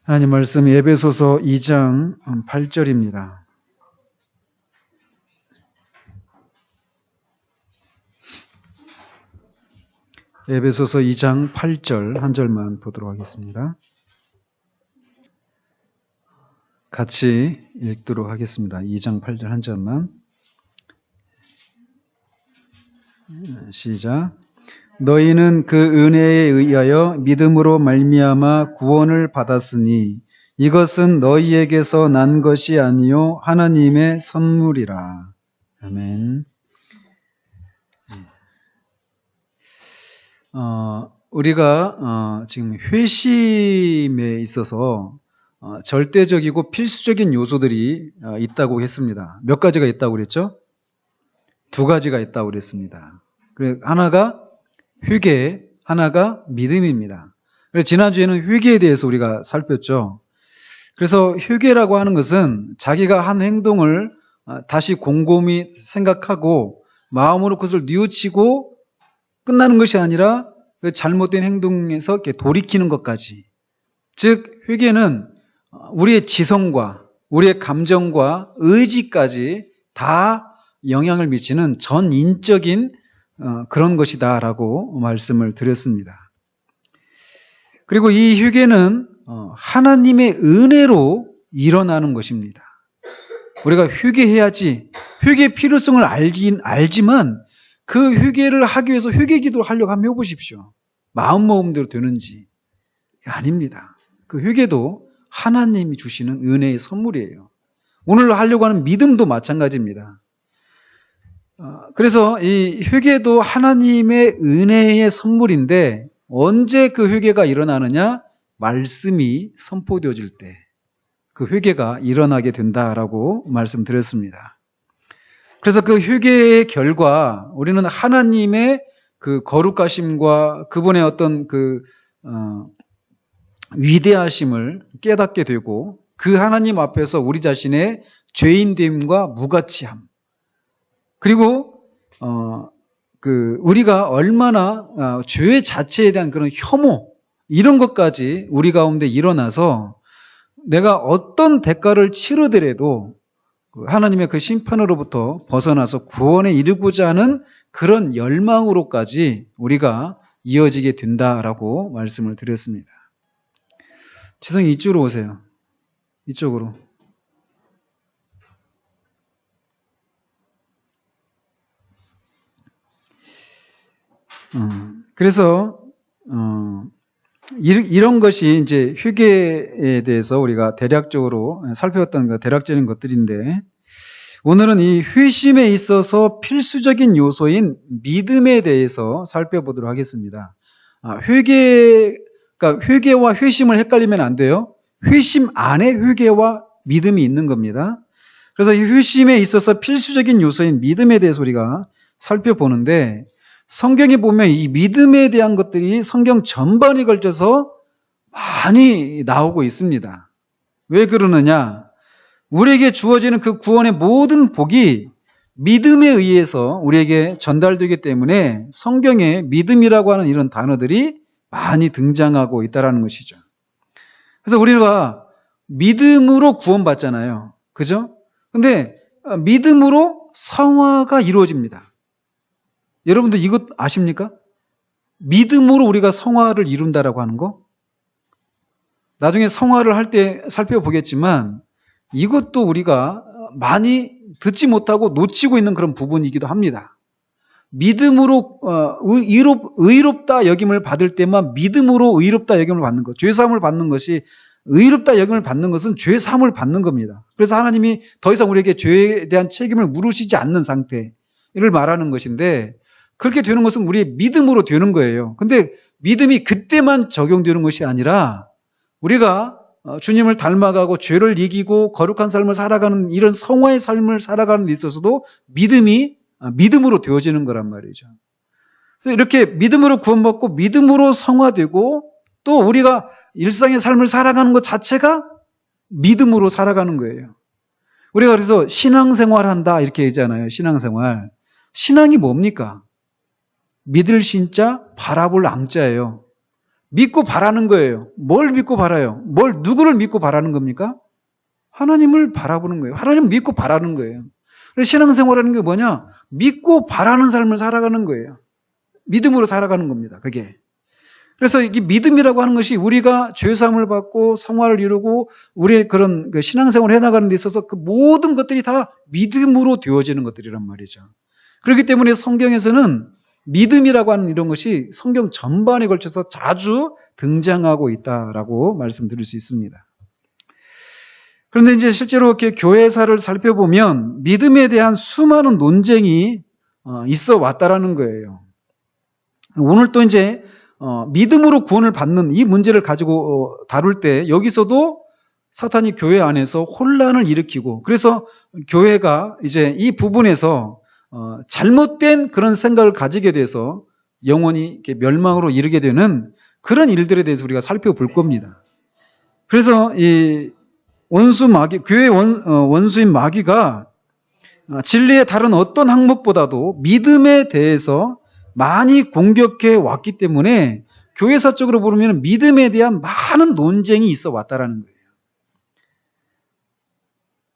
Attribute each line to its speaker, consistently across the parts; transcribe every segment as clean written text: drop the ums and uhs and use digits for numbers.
Speaker 1: 하나님 말씀 에베소서 2장 8절입니다. 에베소서 2장 8절 한 절만 보도록 하겠습니다. 같이 읽도록 하겠습니다. 2장 8절 한 절만. 시작. 너희는 그 은혜에 의하여 믿음으로 말미암아 구원을 받았으니 이것은 너희에게서 난 것이 아니요 하나님의 선물이라. 아멘. 우리가 지금 회심에 있어서 절대적이고 필수적인 요소들이 있다고 했습니다. 몇 가지가 있다고 그랬죠? 두 가지가 있다고 그랬습니다. 하나가 회개, 하나가 믿음입니다. 그래서 지난주에는 회개에 대해서 우리가 살폈죠. 그래서 회개라고 하는 것은 자기가 한 행동을 다시 곰곰이 생각하고 마음으로 그것을 뉘우치고 끝나는 것이 아니라 그 잘못된 행동에서 이렇게 돌이키는 것까지. 즉 회개는 우리의 지성과 우리의 감정과 의지까지 다 영향을 미치는 전인적인 그런 것이다라고 말씀을 드렸습니다. 그리고 이 회개는 하나님의 은혜로 일어나는 것입니다. 우리가 회개해야지, 회개의 필요성을 알지만 그 회개를 하기 위해서 회개 기도를 하려고 한번 해보십시오. 마음먹음대로 되는지. 아닙니다. 그 회개도 하나님이 주시는 은혜의 선물이에요. 오늘 하려고 하는 믿음도 마찬가지입니다. 그래서 이 회개도 하나님의 은혜의 선물인데 언제 그 회개가 일어나느냐? 말씀이 선포되어질 때 그 회개가 일어나게 된다라고 말씀드렸습니다. 그래서 그 회개의 결과 우리는 하나님의 그 거룩하심과 그분의 어떤 그 위대하심을 깨닫게 되고 그 하나님 앞에서 우리 자신의 죄인됨과 무가치함 그리고 우리가 얼마나 죄 자체에 대한 그런 혐오 이런 것까지 우리 가운데 일어나서 내가 어떤 대가를 치르더라도 하나님의 그 심판으로부터 벗어나서 구원에 이르고자 하는 그런 열망으로까지 우리가 이어지게 된다라고 말씀을 드렸습니다. 지성이 이쪽으로 오세요. 이쪽으로. 그래서 이런 것이 이제 회개에 대해서 우리가 대략적으로 살펴봤던 대략적인 것들인데 오늘은 이 회심에 있어서 필수적인 요소인 믿음에 대해서 살펴보도록 하겠습니다. 그러니까 회개와 회심을 헷갈리면 안 돼요. 회심 안에 회개와 믿음이 있는 겁니다. 그래서 이 회심에 있어서 필수적인 요소인 믿음에 대해서 우리가 살펴보는데 성경에 보면 이 믿음에 대한 것들이 성경 전반에 걸쳐서 많이 나오고 있습니다. 왜 그러느냐? 우리에게 주어지는 그 구원의 모든 복이 믿음에 의해서 우리에게 전달되기 때문에 성경에 믿음이라고 하는 이런 단어들이 많이 등장하고 있다는 것이죠. 그래서 우리가 믿음으로 구원받잖아요. 그죠? 근데 믿음으로 성화가 이루어집니다. 여러분들 이것 아십니까? 믿음으로 우리가 성화를 이룬다라고 하는 거? 나중에 성화를 할 때 살펴보겠지만 이것도 우리가 많이 듣지 못하고 놓치고 있는 그런 부분이기도 합니다. 믿음으로 의롭다 여김을 받을 때만 믿음으로 의롭다 여김을 받는 것, 죄사함을 받는 것이 의롭다 여김을 받는 것은 죄사함을 받는 겁니다. 그래서 하나님이 더 이상 우리에게 죄에 대한 책임을 물으시지 않는 상태를 말하는 것인데 그렇게 되는 것은 우리의 믿음으로 되는 거예요. 근데 믿음이 그때만 적용되는 것이 아니라 우리가 주님을 닮아가고 죄를 이기고 거룩한 삶을 살아가는 이런 성화의 삶을 살아가는 데 있어서도 믿음으로 되어지는 거란 말이죠. 그래서 이렇게 믿음으로 구원받고 믿음으로 성화되고 또 우리가 일상의 삶을 살아가는 것 자체가 믿음으로 살아가는 거예요. 우리가 그래서 신앙생활한다 이렇게 얘기하잖아요. 신앙생활. 신앙이 뭡니까? 믿을 신자 바라볼 앙자예요. 믿고 바라는 거예요. 뭘 믿고 바라요? 누구를 믿고 바라는 겁니까? 하나님을 바라보는 거예요. 하나님을 믿고 바라는 거예요. 그래서 신앙생활하는 게 뭐냐? 믿고 바라는 삶을 살아가는 거예요. 믿음으로 살아가는 겁니다. 그게. 그래서 이 믿음이라고 하는 것이 우리가 죄사함을 받고 성화를 이루고 우리의 그런 그 신앙생활을 해나가는 데 있어서 그 모든 것들이 다 믿음으로 되어지는 것들이란 말이죠. 그렇기 때문에 성경에서는 믿음이라고 하는 이런 것이 성경 전반에 걸쳐서 자주 등장하고 있다라고 말씀드릴 수 있습니다. 그런데 이제 실제로 이렇게 교회사를 살펴보면 믿음에 대한 수많은 논쟁이 있어 왔다라는 거예요. 오늘 또 이제 믿음으로 구원을 받는 이 문제를 가지고 다룰 때 여기서도 사탄이 교회 안에서 혼란을 일으키고 그래서 교회가 이제 이 부분에서 잘못된 그런 생각을 가지게 돼서 영원히 이렇게 멸망으로 이르게 되는 그런 일들에 대해서 우리가 살펴볼 겁니다. 그래서 이 원수 마귀, 교회 원수인 마귀가 진리의 다른 어떤 항목보다도 믿음에 대해서 많이 공격해 왔기 때문에 교회사적으로 보면 믿음에 대한 많은 논쟁이 있어 왔다라는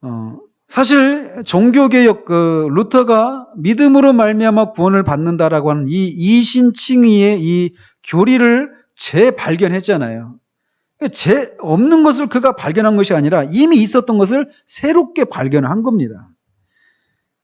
Speaker 1: 거예요. 사실 종교개혁 루터가 믿음으로 말미암아 구원을 받는다라고 하는 이 이신칭의의 이 교리를 재발견했잖아요. 없는 것을 그가 발견한 것이 아니라 이미 있었던 것을 새롭게 발견한 겁니다.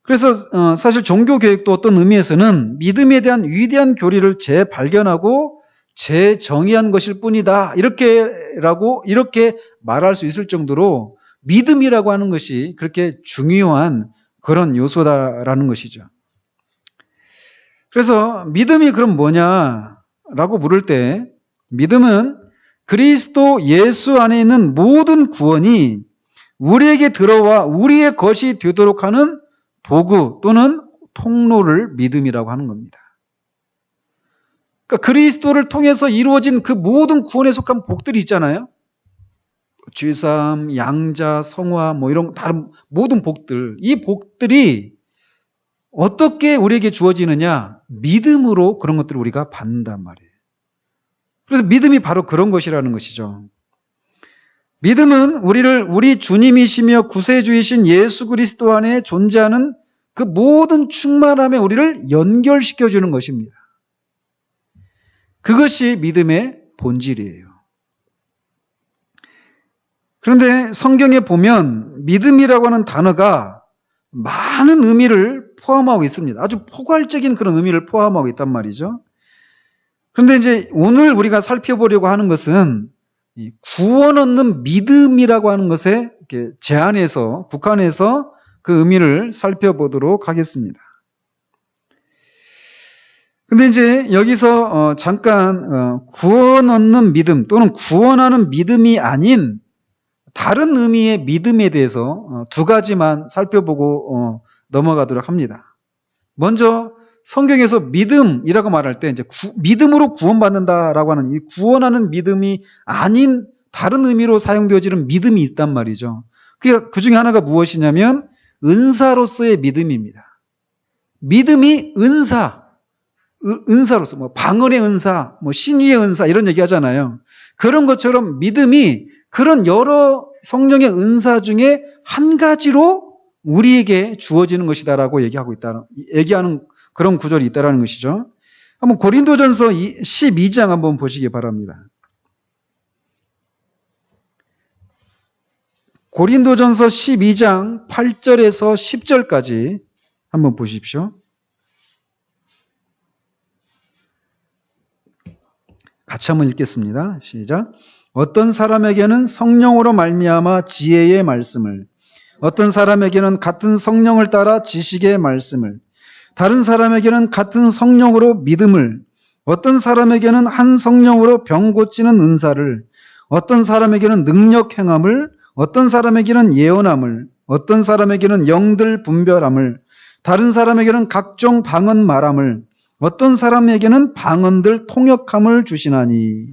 Speaker 1: 그래서 사실 종교개혁도 어떤 의미에서는 믿음에 대한 위대한 교리를 재발견하고 재정의한 것일 뿐이다. 이렇게 말할 수 있을 정도로 믿음이라고 하는 것이 그렇게 중요한 그런 요소다라는 것이죠. 그래서 믿음이 그럼 뭐냐라고 물을 때 믿음은 그리스도 예수 안에 있는 모든 구원이 우리에게 들어와 우리의 것이 되도록 하는 도구 또는 통로를 믿음이라고 하는 겁니다. 그러니까 그리스도를 통해서 이루어진 그 모든 구원에 속한 복들이 있잖아요. 죄사함, 양자, 성화, 이런 다른 모든 복들. 이 복들이 어떻게 우리에게 주어지느냐? 믿음으로 그런 것들을 우리가 받는단 말이에요. 그래서 믿음이 바로 그런 것이라는 것이죠. 믿음은 우리 주님이시며 구세주이신 예수 그리스도 안에 존재하는 그 모든 충만함에 우리를 연결시켜 주는 것입니다. 그것이 믿음의 본질이에요. 그런데 성경에 보면 믿음이라고 하는 단어가 많은 의미를 포함하고 있습니다. 아주 포괄적인 그런 의미를 포함하고 있단 말이죠. 그런데 이제 오늘 우리가 살펴보려고 하는 것은 이 구원 얻는 믿음이라고 하는 것에 이렇게 제한해서 국한해서 그 의미를 살펴보도록 하겠습니다. 근데 이제 여기서 잠깐 구원 얻는 믿음 또는 구원하는 믿음이 아닌 다른 의미의 믿음에 대해서 두 가지만 살펴보고 넘어가도록 합니다. 먼저 성경에서 믿음이라고 말할 때 이제 믿음으로 구원받는다라고 하는 이 구원하는 믿음이 아닌 다른 의미로 사용되어지는 믿음이 있단 말이죠. 그 중에 하나가 무엇이냐면 은사로서의 믿음입니다. 믿음이 은사로서 방언의 은사, 신유의 은사 이런 얘기 하잖아요. 그런 것처럼 믿음이 그런 여러 성령의 은사 중에 한 가지로 우리에게 주어지는 것이다라고 얘기하는 그런 구절이 있다라는 것이죠. 한번 고린도전서 12장 한번 보시기 바랍니다. 고린도전서 12장 8절에서 10절까지 한번 보십시오. 같이 한번 읽겠습니다. 시작. 어떤 사람에게는 성령으로 말미암아 지혜의 말씀을, 어떤 사람에게는 같은 성령을 따라 지식의 말씀을, 다른 사람에게는 같은 성령으로 믿음을, 어떤 사람에게는 한 성령으로 병 고치는 은사를, 어떤 사람에게는 능력 행함을, 어떤 사람에게는 예언함을, 어떤 사람에게는 영들 분별함을, 다른 사람에게는 각종 방언 말함을, 어떤 사람에게는 방언들 통역함을 주시나니.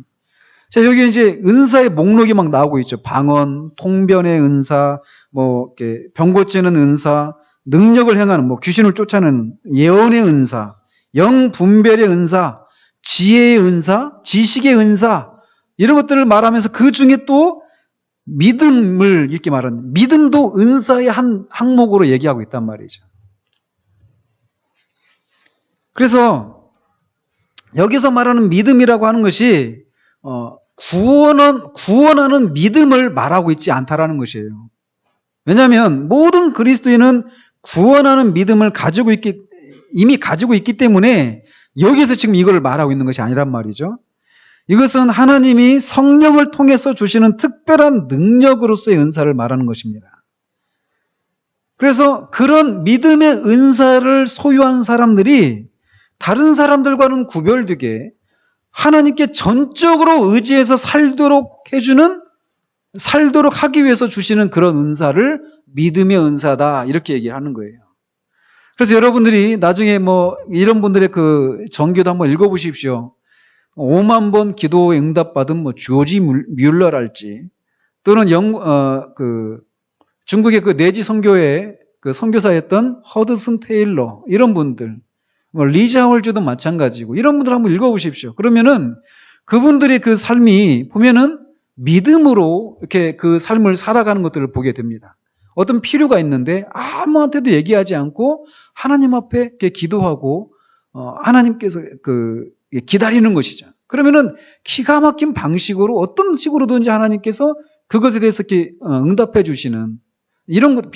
Speaker 1: 자, 여기 이제 은사의 목록이 막 나오고 있죠. 방언, 통변의 은사, 이렇게 병 고치는 은사, 능력을 행하는, 귀신을 쫓아내는 예언의 은사, 영 분별의 은사, 지혜의 은사, 지식의 은사, 이런 것들을 말하면서 그 중에 또 믿음을 이렇게 말하는, 믿음도 은사의 한 항목으로 얘기하고 있단 말이죠. 그래서 여기서 말하는 믿음이라고 하는 것이 구원하는 믿음을 말하고 있지 않다라는 것이에요. 왜냐하면 모든 그리스도인은 구원하는 믿음을 이미 가지고 있기 때문에 여기서 지금 이걸 말하고 있는 것이 아니란 말이죠. 이것은 하나님이 성령을 통해서 주시는 특별한 능력으로서의 은사를 말하는 것입니다. 그래서 그런 믿음의 은사를 소유한 사람들이 다른 사람들과는 구별되게 하나님께 전적으로 의지해서 살도록 하기 위해서 주시는 그런 은사를 믿음의 은사다, 이렇게 얘기를 하는 거예요. 그래서 여러분들이 나중에 이런 분들의 그 전교도 한번 읽어보십시오. 5만 번 기도에 응답받은 조지 뮬러랄지, 또는 중국의 그 내지 선교의 그 선교사였던 허드슨 테일러, 이런 분들, 리자 홀즈도 마찬가지고, 이런 분들 한번 읽어보십시오. 그러면은 그분들의 그 삶이 보면은 믿음으로 이렇게 그 삶을 살아가는 것들을 보게 됩니다. 어떤 필요가 있는데 아무한테도 얘기하지 않고 하나님 앞에 이렇게 기도하고 하나님께서 기다리는 것이죠. 그러면은 기가 막힌 방식으로 어떤 식으로든지 하나님께서 그것에 대해서 이렇게 응답해 주시는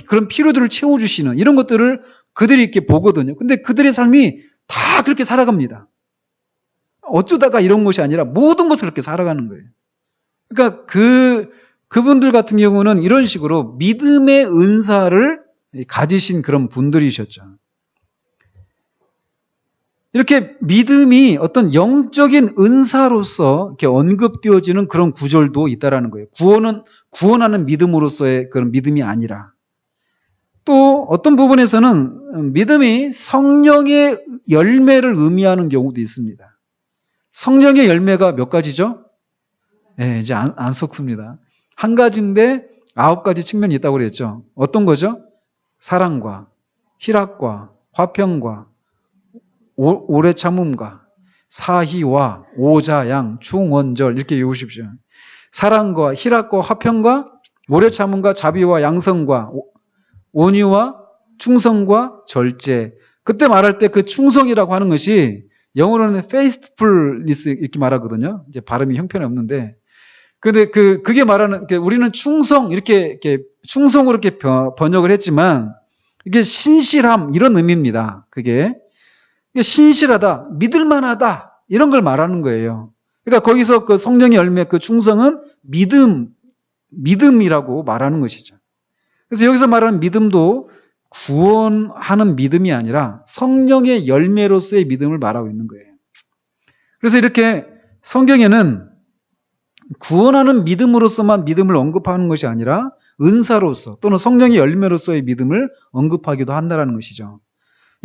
Speaker 1: 그런 필요들을 채워주시는 이런 것들을 그들이 이렇게 보거든요. 근데 그들의 삶이 다 그렇게 살아갑니다. 어쩌다가 이런 것이 아니라 모든 것을 그렇게 살아가는 거예요. 그러니까 그분들 같은 경우는 이런 식으로 믿음의 은사를 가지신 그런 분들이셨죠. 이렇게 믿음이 어떤 영적인 은사로서 이렇게 언급되어지는 그런 구절도 있다라는 거예요. 구원하는 믿음으로서의 그런 믿음이 아니라, 또 어떤 부분에서는 믿음이 성령의 열매를 의미하는 경우도 있습니다. 성령의 열매가 몇 가지죠? 네, 이제 안 섞습니다. 한 가지인데 9가지 측면이 있다고 그랬죠. 어떤 거죠? 사랑과 희락과 화평과 오래 참음과 사희와 오자양 충원절, 이렇게 외우십시오. 사랑과 희락과 화평과 오래 참음과 자비와 양성과 온유와 충성과 절제. 그때 말할 때 그 충성이라고 하는 것이 영어로는 faithfulness 이렇게 말하거든요. 이제 발음이 형편이 없는데, 근데 그게 말하는, 우리는 충성 이렇게 충성으로 이렇게 번역을 했지만 이게 신실함, 이런 의미입니다. 그게 신실하다, 믿을만하다, 이런 걸 말하는 거예요. 그러니까 거기서 그 성령의 열매, 그 충성은 믿음이라고 말하는 것이죠. 그래서 여기서 말하는 믿음도 구원하는 믿음이 아니라 성령의 열매로서의 믿음을 말하고 있는 거예요. 그래서 이렇게 성경에는 구원하는 믿음으로서만 믿음을 언급하는 것이 아니라 은사로서 또는 성령의 열매로서의 믿음을 언급하기도 한다는 것이죠.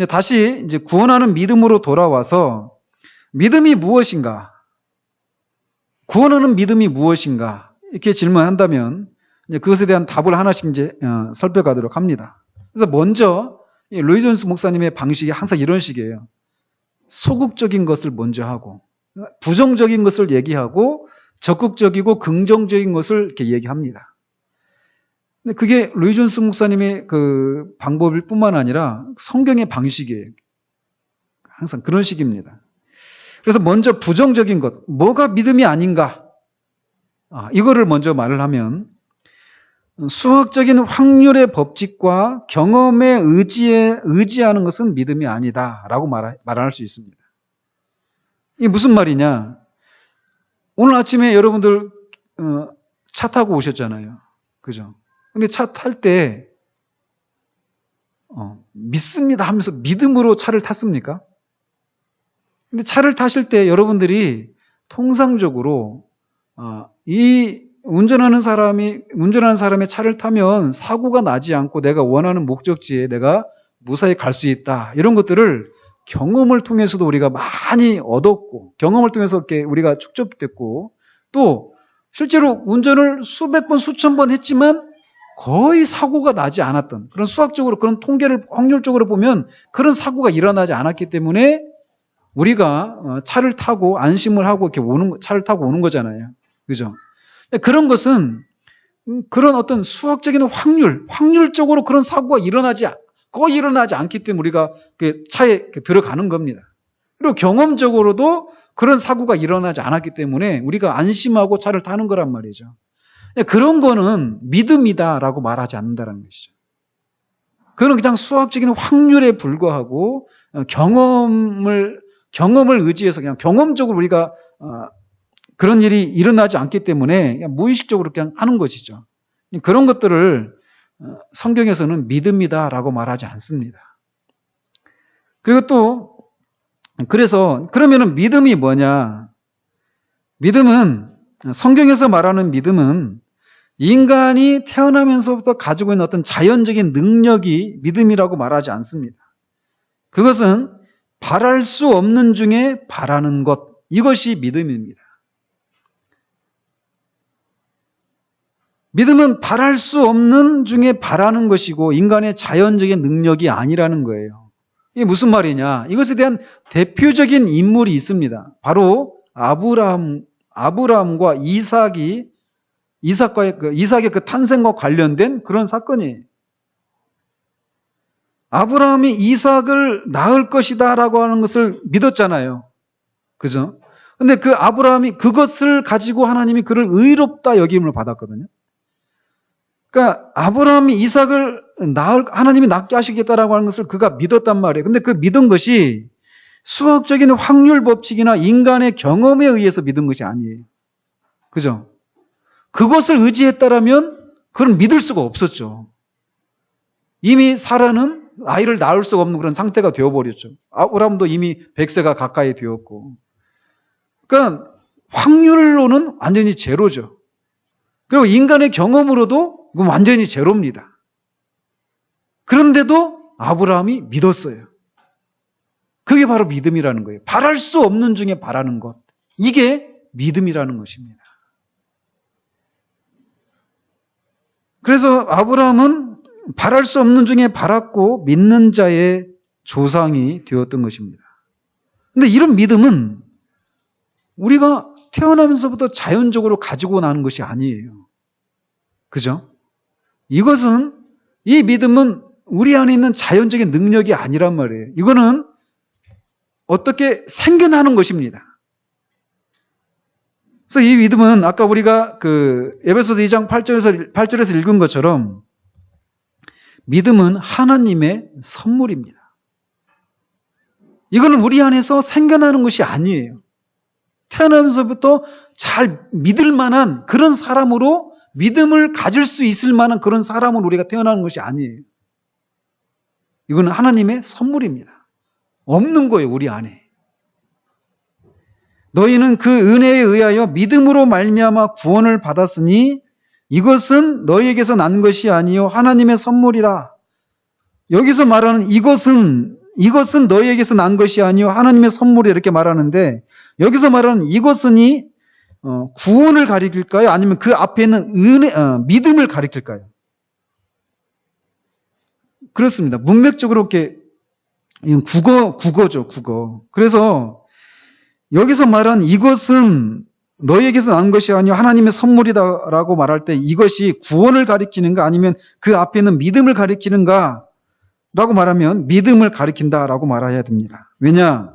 Speaker 1: 다시 이제 구원하는 믿음으로 돌아와서 믿음이 무엇인가? 구원하는 믿음이 무엇인가? 이렇게 질문한다면 이제 그것에 대한 답을 하나씩 이제 살펴가도록 합니다. 그래서 먼저 로이 존스 목사님의 방식이 항상 이런 식이에요. 소극적인 것을 먼저 하고 부정적인 것을 얘기하고 적극적이고 긍정적인 것을 이렇게 얘기합니다. 근데 그게 로이 존스 목사님의 그 방법일 뿐만 아니라 성경의 방식이에요. 항상 그런 식입니다. 그래서 먼저 부정적인 것, 뭐가 믿음이 아닌가? 이거를 먼저 말을 하면 수학적인 확률의 법칙과 경험에 의지하는 것은 믿음이 아니다라고 말할 수 있습니다. 이게 무슨 말이냐? 오늘 아침에 여러분들 차 타고 오셨잖아요. 그죠? 근데 차 탈 때 믿습니다 하면서 믿음으로 차를 탔습니까? 근데 차를 타실 때 여러분들이 통상적으로 이 운전하는 사람의 차를 타면 사고가 나지 않고 내가 원하는 목적지에 내가 무사히 갈 수 있다, 이런 것들을 경험을 통해서도 우리가 많이 얻었고, 경험을 통해서 이렇게 우리가 축적됐고, 또 실제로 운전을 수백 번 수천 번 했지만 거의 사고가 나지 않았던, 그런 수학적으로 그런 통계를 확률적으로 보면 그런 사고가 일어나지 않았기 때문에 우리가 차를 타고 안심을 하고 이렇게 차를 타고 오는 거잖아요. 그죠? 그런 것은 그런 어떤 수학적인 확률적으로 그런 사고가 거의 일어나지 않기 때문에 우리가 그 차에 들어가는 겁니다. 그리고 경험적으로도 그런 사고가 일어나지 않았기 때문에 우리가 안심하고 차를 타는 거란 말이죠. 그런 거는 믿음이다라고 말하지 않는다는 것이죠. 그건 그냥 수학적인 확률에 불과하고 경험을 의지해서 그냥 경험적으로 우리가 그런 일이 일어나지 않기 때문에 그냥 무의식적으로 그냥 하는 것이죠. 그런 것들을 성경에서는 믿음이다라고 말하지 않습니다. 그리고 또 그래서 그러면은 믿음이 뭐냐? 믿음은 성경에서 말하는 믿음은 인간이 태어나면서부터 가지고 있는 어떤 자연적인 능력이 믿음이라고 말하지 않습니다. 그것은 바랄 수 없는 중에 바라는 것, 이것이 믿음입니다. 믿음은 바랄 수 없는 중에 바라는 것이고 인간의 자연적인 능력이 아니라는 거예요. 이게 무슨 말이냐? 이것에 대한 대표적인 인물이 있습니다. 바로 아브라함과 이삭의 그 탄생과 관련된 그런 사건이에요. 아브라함이 이삭을 낳을 것이다라고 하는 것을 믿었잖아요. 그죠? 근데 그 아브라함이 그것을 가지고 하나님이 그를 의롭다 여김을 받았거든요. 그러니까 아브라함이 이삭을 하나님이 낳게 하시겠다라고 하는 것을 그가 믿었단 말이에요. 근데 그 믿은 것이 수학적인 확률 법칙이나 인간의 경험에 의해서 믿은 것이 아니에요. 그죠? 그것을 의지했다라면 그건 믿을 수가 없었죠. 이미 사라는 아이를 낳을 수가 없는 그런 상태가 되어버렸죠. 아브라함도 이미 100세가 가까이 되었고. 그러니까 확률로는 완전히 제로죠. 그리고 인간의 경험으로도 그건 완전히 제로입니다. 그런데도 아브라함이 믿었어요. 그게 바로 믿음이라는 거예요. 바랄 수 없는 중에 바라는 것. 이게 믿음이라는 것입니다. 그래서 아브라함은 바랄 수 없는 중에 바랐고 믿는 자의 조상이 되었던 것입니다. 근데 이런 믿음은 우리가 태어나면서부터 자연적으로 가지고 나는 것이 아니에요. 그죠? 이 믿음은 우리 안에 있는 자연적인 능력이 아니란 말이에요. 이거는 어떻게 생겨나는 것입니다. 그래서 이 믿음은 아까 우리가 그 에베소서 2장 8절에서 읽은 것처럼 믿음은 하나님의 선물입니다. 이거는 우리 안에서 생겨나는 것이 아니에요. 태어나면서부터 잘 믿을 만한 그런 사람으로 믿음을 가질 수 있을 만한 그런 사람으로 우리가 태어나는 것이 아니에요. 이거는 하나님의 선물입니다. 없는 거예요, 우리 안에. 너희는 그 은혜에 의하여 믿음으로 말미암아 구원을 받았으니 이것은 너희에게서 난 것이 아니요 하나님의 선물이라. 여기서 말하는 이것은 너희에게서 난 것이 아니요 하나님의 선물이라 이렇게 말하는데 여기서 말하는 이것은이 구원을 가리킬까요? 아니면 그 앞에 있는 믿음을 가리킬까요? 그렇습니다. 문맥적으로 이렇게 국어죠, 국어. 그래서 여기서 말한 이것은 너희에게서 난 것이 아니요 하나님의 선물이다라고 말할 때 이것이 구원을 가리키는가 아니면 그 앞에 있는 믿음을 가리키는가 라고 말하면 믿음을 가리킨다라고 말해야 됩니다. 왜냐?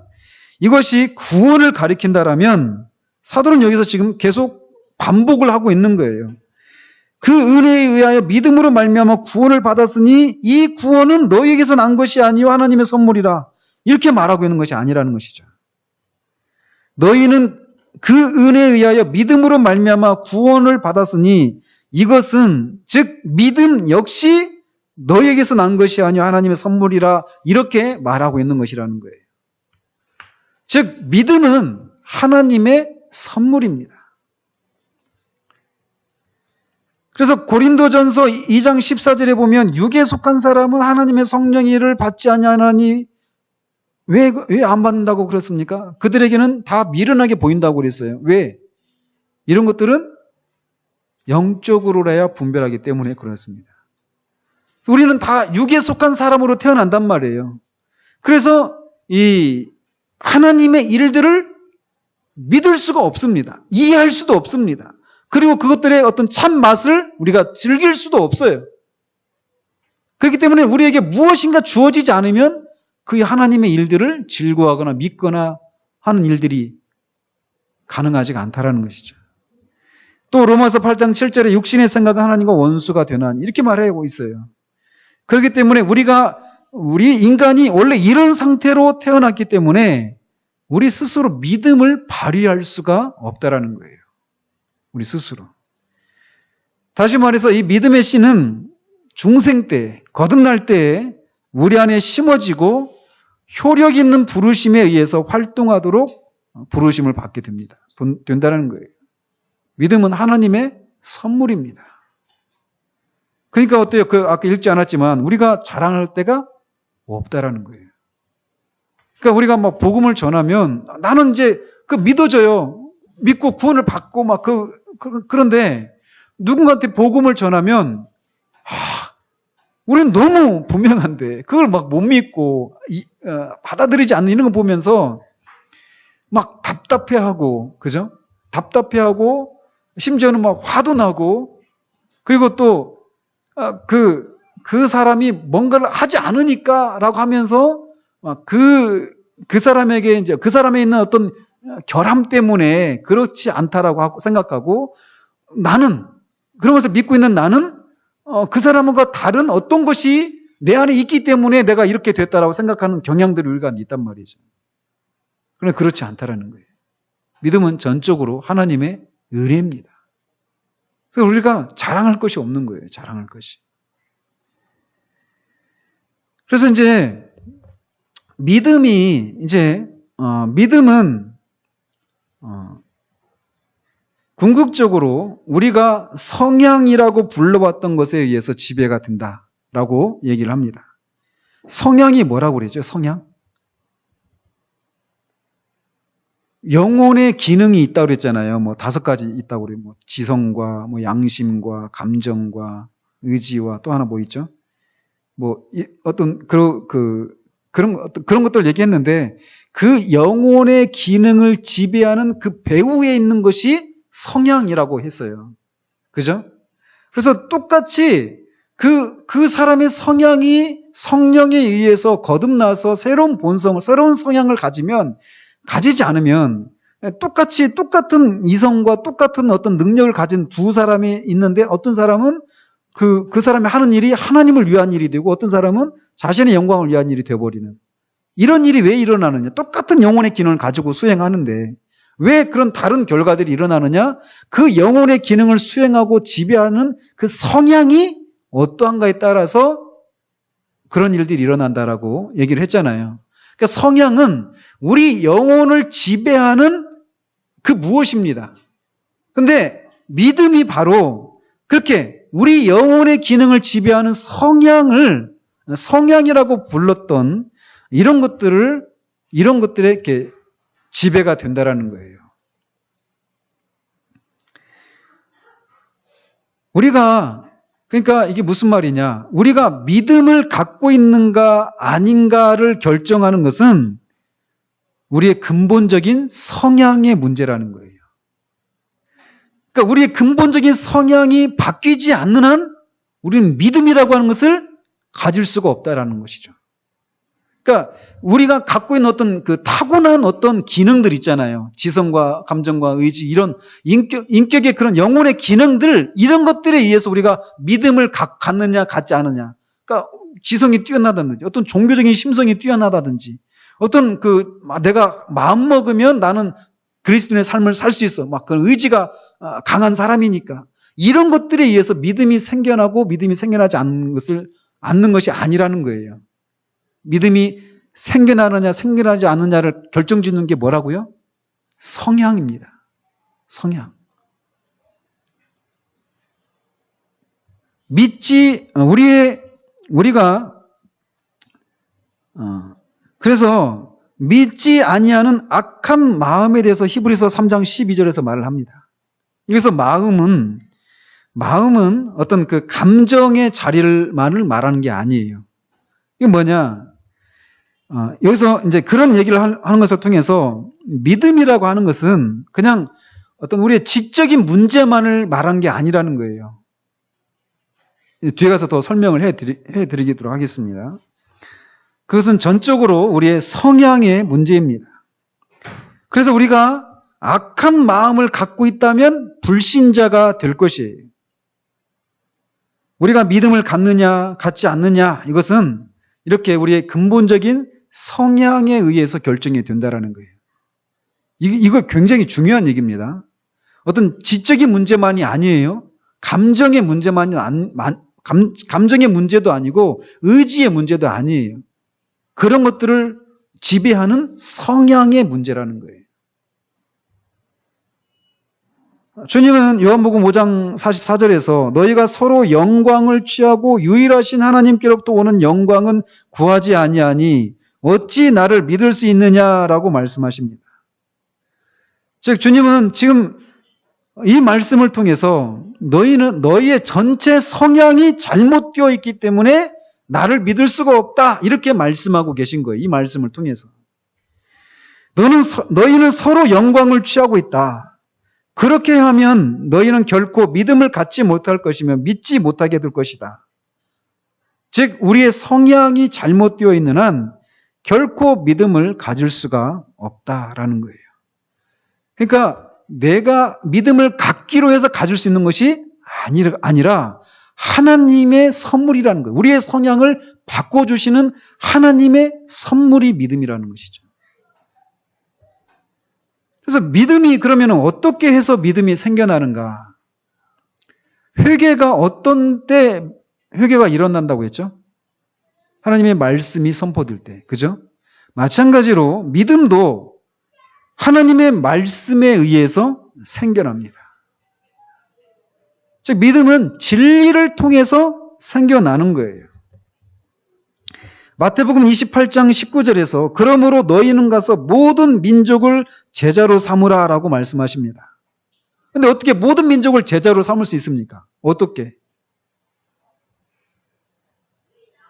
Speaker 1: 이것이 구원을 가리킨다라면 사도는 여기서 지금 계속 반복을 하고 있는 거예요. 그 은혜에 의하여 믿음으로 말미암아 구원을 받았으니 이 구원은 너희에게서 난 것이 아니요 하나님의 선물이라 이렇게 말하고 있는 것이 아니라는 것이죠. 너희는 그 은혜에 의하여 믿음으로 말미암아 구원을 받았으니 이것은 즉 믿음 역시 너희에게서 난 것이 아니요 하나님의 선물이라 이렇게 말하고 있는 것이라는 거예요. 즉 믿음은 하나님의 선물입니다. 그래서 고린도전서 2장 14절에 보면 육에 속한 사람은 하나님의 성령의를 받지 아니하나니 왜 안 받는다고 그랬습니까? 그들에게는 다 미련하게 보인다고 그랬어요. 왜? 이런 것들은 영적으로라야 분별하기 때문에 그렇습니다. 우리는 다 육에 속한 사람으로 태어난단 말이에요. 그래서 이 하나님의 일들을 믿을 수가 없습니다. 이해할 수도 없습니다. 그리고 그것들의 어떤 참 맛을 우리가 즐길 수도 없어요. 그렇기 때문에 우리에게 무엇인가 주어지지 않으면 그 하나님의 일들을 즐거워하거나 믿거나 하는 일들이 가능하지가 않다라는 것이죠. 또 로마서 8장 7절에 육신의 생각은 하나님과 원수가 되나니 이렇게 말하고 있어요. 그렇기 때문에 우리 인간이 원래 이런 상태로 태어났기 때문에 우리 스스로 믿음을 발휘할 수가 없다라는 거예요. 우리 스스로. 다시 말해서 이 믿음의 씨는 중생 때, 거듭날 때에 우리 안에 심어지고 효력 있는 부르심에 의해서 활동하도록 부르심을 받게 된다는 거예요. 믿음은 하나님의 선물입니다. 그러니까 어때요? 아까 읽지 않았지만 우리가 자랑할 때가 없다라는 거예요. 그러니까 우리가 막 복음을 전하면 나는 이제 믿어져요. 믿고 구원을 받고 막 그런데 누군가한테 복음을 전하면 우리는 너무 분명한데 그걸 막 못 믿고 받아들이지 않는 이런 거 보면서 막 답답해하고, 그죠? 답답해하고 심지어는 막 화도 나고, 그리고 또 그 사람이 뭔가를 하지 않으니까라고 하면서 그 사람에게 이제 그 사람에 있는 어떤 결함 때문에 그렇지 않다라고 생각하고, 나는 그러면서 믿고 있는 나는 그 사람과 다른 어떤 것이 내 안에 있기 때문에 내가 이렇게 됐다라고 생각하는 경향들이 우리가 있단 말이죠. 그런데 그렇지 않다라는 거예요. 믿음은 전적으로 하나님의 은혜입니다. 그래서 우리가 자랑할 것이 없는 거예요. 자랑할 것이. 그래서 이제 믿음은 궁극적으로 우리가 성향이라고 불러봤던 것에 의해서 지배가 된다라고 얘기를 합니다. 성향이 뭐라고 그러죠? 성향? 영혼의 기능이 있다고 그랬잖아요. 5가지 있다고 그래요. 지성과 양심과 감정과 의지와 또 하나 뭐 있죠? 그런 것들 얘기했는데, 그 영혼의 기능을 지배하는 그 배후에 있는 것이 성향이라고 했어요. 그죠? 그래서 똑같이 그 사람의 성향이 성령에 의해서 거듭나서 새로운 본성을, 새로운 성향을 가지지 않으면 똑같은 이성과 똑같은 어떤 능력을 가진 두 사람이 있는데, 어떤 사람은 그 사람이 하는 일이 하나님을 위한 일이 되고, 어떤 사람은 자신의 영광을 위한 일이 되어버리는, 이런 일이 왜 일어나느냐? 똑같은 영혼의 기능을 가지고 수행하는데 왜 그런 다른 결과들이 일어나느냐? 그 영혼의 기능을 수행하고 지배하는 그 성향이 어떠한가에 따라서 그런 일들이 일어난다라고 얘기를 했잖아요. 그러니까 성향은 우리 영혼을 지배하는 그 무엇입니다. 근데 믿음이 바로 그렇게 우리 영혼의 기능을 지배하는 성향이라고 불렀던 이런 것들에 이렇게 지배가 된다라는 거예요. 그러니까 이게 무슨 말이냐? 우리가 믿음을 갖고 있는가 아닌가를 결정하는 것은 우리의 근본적인 성향의 문제라는 거예요. 그러니까 우리의 근본적인 성향이 바뀌지 않는 한 우리는 믿음이라고 하는 것을 가질 수가 없다라는 것이죠. 그러니까 우리가 갖고 있는 어떤 타고난 어떤 기능들 있잖아요. 지성과 감정과 의지, 이런 인격의 그런 영혼의 기능들, 이런 것들에 의해서 우리가 믿음을 갖느냐 갖지 않느냐. 그러니까 지성이 뛰어나다든지, 어떤 종교적인 심성이 뛰어나다든지, 어떤 내가 마음 먹으면 나는 그리스도인의 삶을 살 수 있어. 그런 의지가 강한 사람이니까. 이런 것들에 의해서 믿음이 생겨나고 믿음이 생겨나지 않는 것이 아니라는 거예요. 믿음이 생겨나느냐 생겨나지 않느냐를 결정짓는 게 뭐라고요? 성향입니다. 성향. 그래서 믿지 아니하는 악한 마음에 대해서 히브리서 3장 12절에서 말을 합니다. 여기서 마음은 어떤 감정의 자리만을 말하는 게 아니에요. 이게 뭐냐? 여기서 이제 그런 얘기를 하는 것을 통해서 믿음이라고 하는 것은 그냥 어떤 우리의 지적인 문제만을 말한 게 아니라는 거예요. 뒤에 가서 더 설명을 해드리도록 하겠습니다. 그것은 전적으로 우리의 성향의 문제입니다. 그래서 우리가 악한 마음을 갖고 있다면 불신자가 될 것이에요. 우리가 믿음을 갖느냐 갖지 않느냐 이것은 이렇게 우리의 근본적인 성향에 의해서 결정이 된다는 거예요. 이거 굉장히 중요한 얘기입니다. 어떤 지적인 문제만이 아니에요. 감정의 감정의 문제도 아니고 의지의 문제도 아니에요. 그런 것들을 지배하는 성향의 문제라는 거예요. 주님은 요한복음 5장 44절에서 너희가 서로 영광을 취하고 유일하신 하나님께로부터 오는 영광은 구하지 아니하니 어찌 나를 믿을 수 있느냐라고 말씀하십니다. 즉 주님은 지금 이 말씀을 통해서 너희의 전체 성향이 잘못되어 있기 때문에 나를 믿을 수가 없다 이렇게 말씀하고 계신 거예요. 이 말씀을 통해서. 너희는 서로 영광을 취하고 있다. 그렇게 하면 너희는 결코 믿음을 갖지 못할 것이며 믿지 못하게 될 것이다. 즉 우리의 성향이 잘못되어 있는 한 결코 믿음을 가질 수가 없다라는 거예요. 그러니까 내가 믿음을 갖기로 해서 가질 수 있는 것이 아니라 하나님의 선물이라는 거예요. 우리의 성향을 바꿔주시는 하나님의 선물이 믿음이라는 것이죠. 그래서 믿음이 그러면 어떻게 해서 믿음이 생겨나는가? 회개가 어떤 때 회개가 일어난다고 했죠? 하나님의 말씀이 선포될 때. 그죠? 마찬가지로 믿음도 하나님의 말씀에 의해서 생겨납니다. 즉 믿음은 진리를 통해서 생겨나는 거예요. 마태복음 28장 19절에서 그러므로 너희는 가서 모든 민족을 제자로 삼으라 라고 말씀하십니다. 그런데 어떻게 모든 민족을 제자로 삼을 수 있습니까? 어떻게?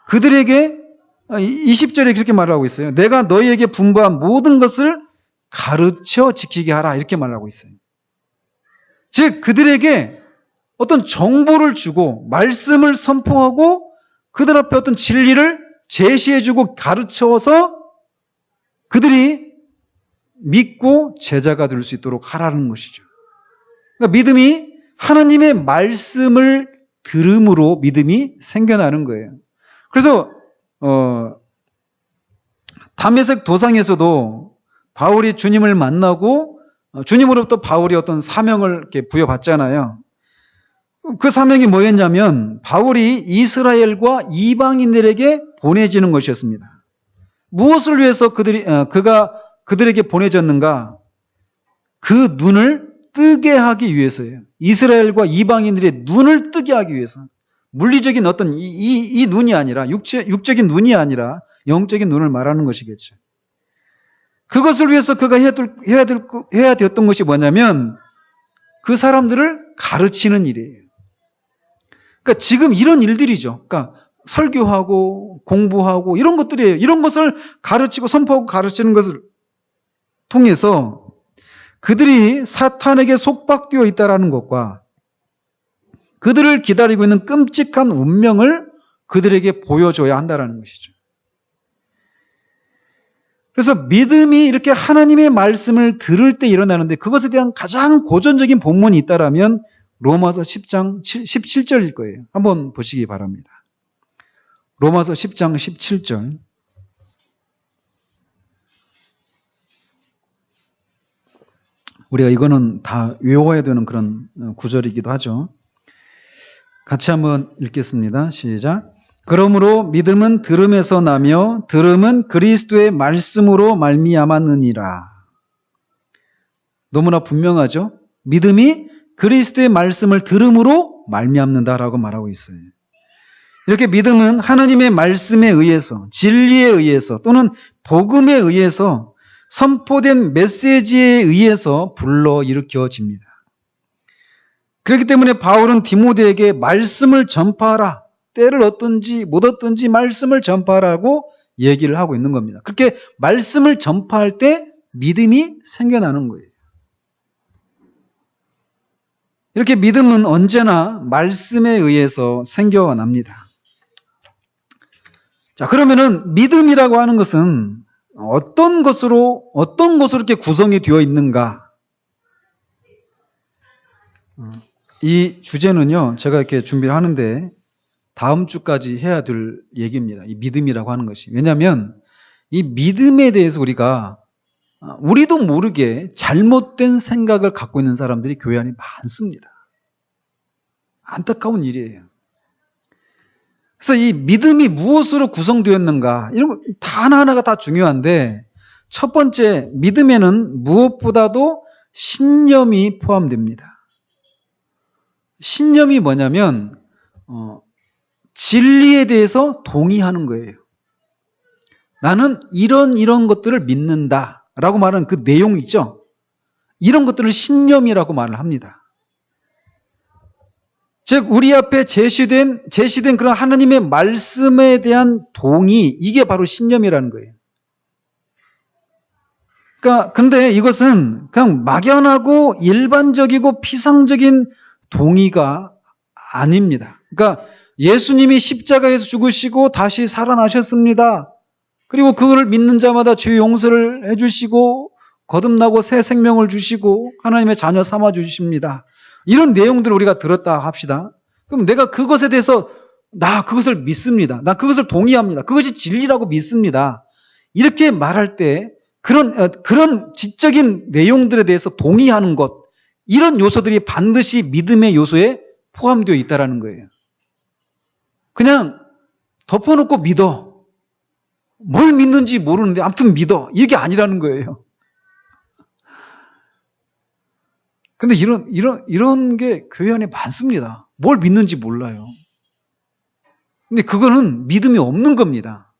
Speaker 1: 그들에게 20절에 그렇게 말하고 있어요. 내가 너희에게 분부한 모든 것을 가르쳐 지키게 하라 이렇게 말하고 있어요. 즉 그들에게 어떤 정보를 주고 말씀을 선포하고 그들 앞에 어떤 진리를 제시해주고 가르쳐서 그들이 믿고 제자가 될 수 있도록 하라는 것이죠. 그러니까 믿음이 하나님의 말씀을 들음으로 믿음이 생겨나는 거예요. 그래서 다메섹 도상에서도 바울이 주님을 만나고 주님으로부터 바울이 어떤 사명을 이렇게 부여받잖아요. 그 사명이 뭐였냐면 바울이 이스라엘과 이방인들에게 보내지는 것이었습니다. 무엇을 위해서 그가 그들에게 보내졌는가? 그 눈을 뜨게 하기 위해서예요. 이스라엘과 이방인들의 눈을 뜨게 하기 위해서. 물리적인 어떤 이 눈이 아니라 육적인 눈이 아니라 영적인 눈을 말하는 것이겠죠. 그것을 위해서 그가 해야 되었던 것이 뭐냐면 그 사람들을 가르치는 일이에요. 그러니까 지금 이런 일들이죠. 그러니까 설교하고 공부하고 이런 것들이에요. 이런 것을 가르치고 선포하고 가르치는 것을 통해서 그들이 사탄에게 속박되어 있다는 것과 그들을 기다리고 있는 끔찍한 운명을 그들에게 보여줘야 한다는 것이죠. 그래서 믿음이 이렇게 하나님의 말씀을 들을 때 일어나는데 그것에 대한 가장 고전적인 본문이 있다라면 로마서 10장 17절일 거예요. 한번 보시기 바랍니다. 로마서 10장 17절. 우리가 이거는 다 외워야 되는 그런 구절이기도 하죠. 같이 한번 읽겠습니다. 시작. 그러므로 믿음은 들음에서 나며 들음은 그리스도의 말씀으로 말미암았느니라. 너무나 분명하죠? 믿음이 그리스도의 말씀을 들음으로 말미암는다라고 말하고 있어요. 이렇게 믿음은 하나님의 말씀에 의해서, 진리에 의해서 또는 복음에 의해서 선포된 메시지에 의해서 불러일으켜집니다. 그렇기 때문에 바울은 디모데에게 말씀을 전파하라. 때를 얻든지 못 얻든지 말씀을 전파하라고 얘기를 하고 있는 겁니다. 그렇게 말씀을 전파할 때 믿음이 생겨나는 거예요. 이렇게 믿음은 언제나 말씀에 의해서 생겨납니다. 자, 그러면은 믿음이라고 하는 것은 어떤 것으로 이렇게 구성이 되어 있는가? 이 주제는요, 제가 이렇게 준비를 하는데 다음 주까지 해야 될 얘기입니다. 이 믿음이라고 하는 것이. 왜냐하면 이 믿음에 대해서 우리도 모르게 잘못된 생각을 갖고 있는 사람들이 교회 안에 많습니다. 안타까운 일이에요. 그래서 이 믿음이 무엇으로 구성되었는가, 이런 거 다 하나하나가 다 중요한데, 첫 번째, 믿음에는 무엇보다도 신념이 포함됩니다. 신념이 뭐냐면, 진리에 대해서 동의하는 거예요. 나는 이런 것들을 믿는다 라고 말하는 그 내용 있죠? 이런 것들을 신념이라고 말을 합니다. 즉 우리 앞에 제시된 그런 하나님의 말씀에 대한 동의, 이게 바로 신념이라는 거예요. 그러니까 근데 이것은 그냥 막연하고 일반적이고 피상적인 동의가 아닙니다. 그러니까 예수님이 십자가에서 죽으시고 다시 살아나셨습니다. 그리고 그걸 믿는 자마다 죄 용서를 해주시고 거듭나고 새 생명을 주시고 하나님의 자녀 삼아 주십니다. 이런 내용들을 우리가 들었다 합시다. 그럼 내가 그것에 대해서 나 그것을 믿습니다. 나 그것을 동의합니다. 그것이 진리라고 믿습니다. 이렇게 말할 때 그런 지적인 내용들에 대해서 동의하는 것, 이런 요소들이 반드시 믿음의 요소에 포함되어 있다는 거예요. 그냥 덮어놓고 믿어. 뭘 믿는지 모르는데 아무튼 믿어. 이게 아니라는 거예요. 근데 이런 게 교회 안에 많습니다. 뭘 믿는지 몰라요. 근데 그거는 믿음이 없는 겁니다.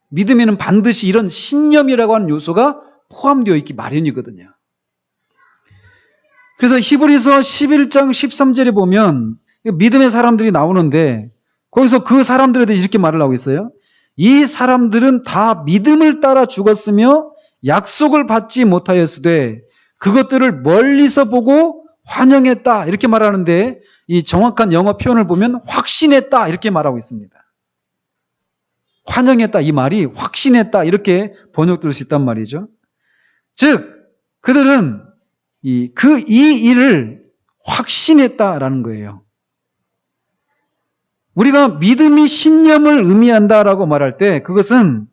Speaker 1: 믿음에는 반드시 이런 신념이라고 하는 요소가 포함되어 있기 마련이거든요. 그래서 히브리서 11장 13절에 보면 믿음의 사람들이 나오는데 거기서 그 사람들에 대해 이렇게 말을 하고 있어요. 이 사람들은 다 믿음을 따라 죽었으며 약속을 받지 못하였으되 그것들을 멀리서 보고 환영했다 이렇게 말하는데, 이 정확한 영어 표현을 보면 확신했다 이렇게 말하고 있습니다. 환영했다, 이 말이 확신했다 이렇게 번역될 수 있단 말이죠. 즉 그들은 이 일을 확신했다라는 거예요. 우리가 믿음이 신념을 의미한다라고 말할 때 그것은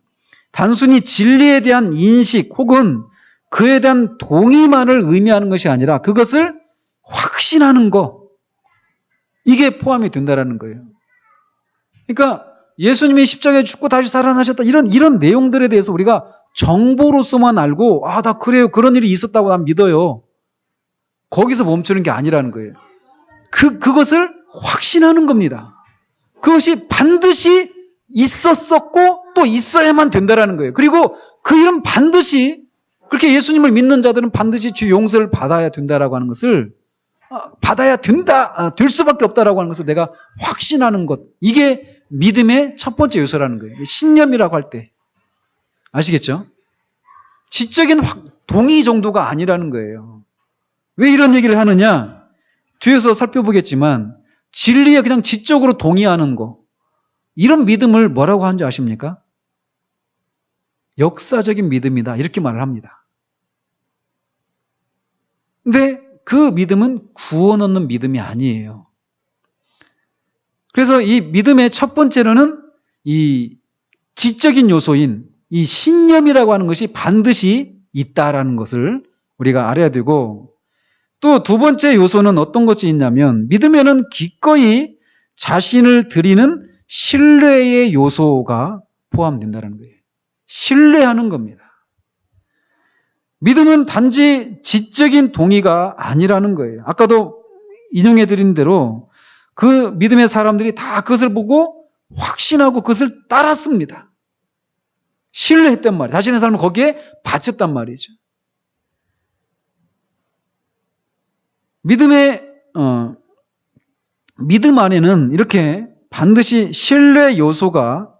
Speaker 1: 단순히 진리에 대한 인식 혹은 그에 대한 동의만을 의미하는 것이 아니라 그것을 확신하는 것, 이게 포함이 된다는 거예요. 그러니까 예수님이 십자가에 죽고 다시 살아나셨다, 이런 내용들에 대해서 우리가 정보로서만 알고 나 그래요, 그런 일이 있었다고 난 믿어요, 거기서 멈추는 게 아니라는 거예요. 그것을 확신하는 겁니다. 그것이 반드시 있었었고 또 있어야만 된다는 거예요. 그리고 그 일은 반드시, 그렇게 예수님을 믿는 자들은 반드시 죄 용서를 받아야 된다라고 하는 것을, 받아야 된다, 될 수밖에 없다라고 하는 것을 내가 확신하는 것, 이게 믿음의 첫 번째 요소라는 거예요. 신념이라고 할 때. 아시겠죠? 지적인 동의 정도가 아니라는 거예요. 왜 이런 얘기를 하느냐? 뒤에서 살펴보겠지만 진리에 그냥 지적으로 동의하는 거, 이런 믿음을 뭐라고 하는지 아십니까? 역사적인 믿음이다 이렇게 말을 합니다. 근데 그 믿음은 구원 얻는 믿음이 아니에요. 그래서 이 믿음의 첫 번째로는 이 지적인 요소인 이 신념이라고 하는 것이 반드시 있다라는 것을 우리가 알아야 되고, 또 두 번째 요소는 어떤 것이 있냐면 믿음에는 기꺼이 자신을 드리는 신뢰의 요소가 포함된다는 거예요. 신뢰하는 겁니다. 믿음은 단지 지적인 동의가 아니라는 거예요. 아까도 인용해드린 대로 그 믿음의 사람들이 다 그것을 보고 확신하고 그것을 따랐습니다. 신뢰했단 말이에요. 자신의 삶을 거기에 바쳤단 말이죠. 믿음 안에는 이렇게 반드시 신뢰 요소가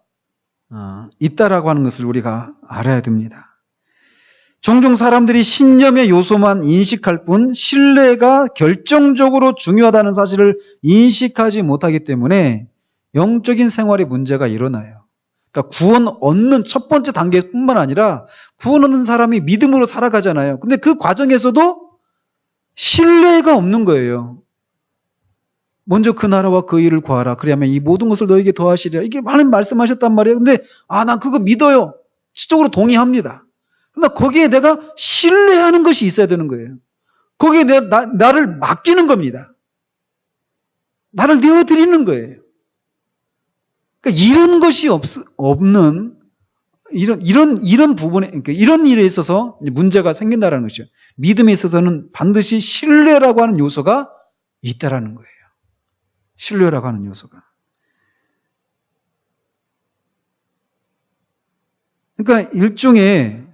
Speaker 1: 있다라고 하는 것을 우리가 알아야 됩니다. 종종 사람들이 신념의 요소만 인식할 뿐 신뢰가 결정적으로 중요하다는 사실을 인식하지 못하기 때문에 영적인 생활에 문제가 일어나요. 그러니까 구원 얻는 첫 번째 단계뿐만 아니라 구원 얻는 사람이 믿음으로 살아가잖아요. 근데 그 과정에서도 신뢰가 없는 거예요. 먼저 그 나라와 그 일을 구하라. 그리하면 이 모든 것을 너에게 더하시리라. 이게 하나님 말씀하셨단 말이에요. 근데 난 그거 믿어요. 지적으로 동의합니다. 그러나 거기에 내가 신뢰하는 것이 있어야 되는 거예요. 거기에 나를 맡기는 겁니다. 나를 내어드리는 거예요. 그러니까 이런 것이 없는 이런 부분에, 그러니까 이런 일에 있어서 문제가 생긴다는 것이죠. 믿음에 있어서는 반드시 신뢰라고 하는 요소가 있다라는 거예요. 신뢰라고 하는 요소가. 그러니까 일종의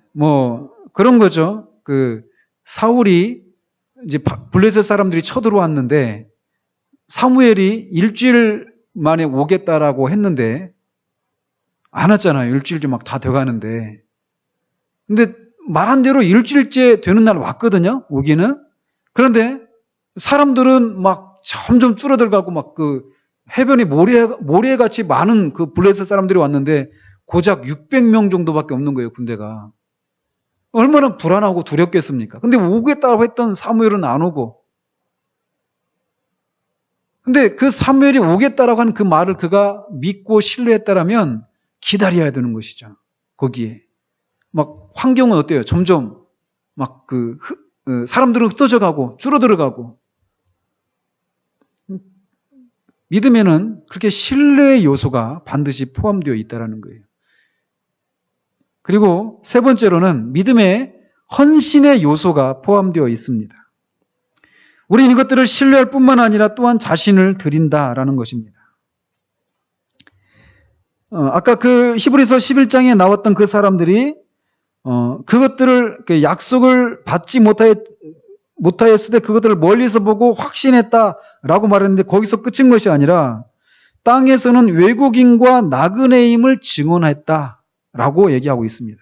Speaker 1: 그런 거죠. 그 사울이 이제 블레셋 사람들이 쳐들어왔는데 사무엘이 일주일 만에 오겠다라고 했는데 안 왔잖아요. 일주일째 막 다 돼가는데. 근데 말한 대로 일주일째 되는 날 왔거든요. 오기는. 그런데 사람들은 막 점점 줄어들어가고 막 그 해변에 모래같이 많은 그 블레셋 사람들이 왔는데 고작 600명 정도밖에 없는 거예요. 군대가. 얼마나 불안하고 두렵겠습니까? 근데 오겠다고 했던 사무엘은 안 오고. 근데 그 사무엘이 오겠다라고 한 그 말을 그가 믿고 신뢰했다라면 기다려야 되는 것이죠. 거기에. 막 환경은 어때요? 점점 막 사람들은 흩어져 가고 줄어들어 가고. 믿음에는 그렇게 신뢰의 요소가 반드시 포함되어 있다는 거예요. 그리고 세 번째로는 믿음에 헌신의 요소가 포함되어 있습니다. 우리는 이것들을 신뢰할 뿐만 아니라 또한 자신을 드린다라는 것입니다. 아까 그 히브리서 11장에 나왔던 그 사람들이 그것들을 약속을 받지 못하였을 때 그것들을 멀리서 보고 확신했다라고 말했는데 거기서 끝인 것이 아니라 땅에서는 외국인과 나그네임을 증언했다라고 얘기하고 있습니다.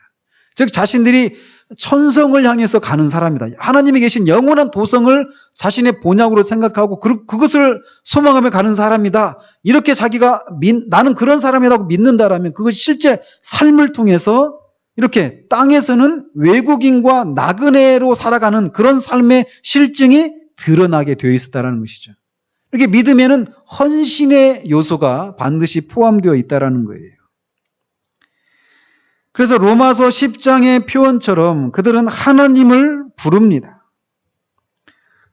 Speaker 1: 즉 자신들이 천성을 향해서 가는 사람이다. 하나님이 계신 영원한 도성을 자신의 본향으로 생각하고 그것을 소망하며 가는 사람이다. 이렇게 자기가 나는 그런 사람이라고 믿는다라면 그것이 실제 삶을 통해서 이렇게 땅에서는 외국인과 나그네로 살아가는 그런 삶의 실증이 드러나게 되어 있었다는 것이죠. 이렇게 믿음에는 헌신의 요소가 반드시 포함되어 있다는 거예요. 그래서 로마서 10장의 표현처럼 그들은 하나님을 부릅니다.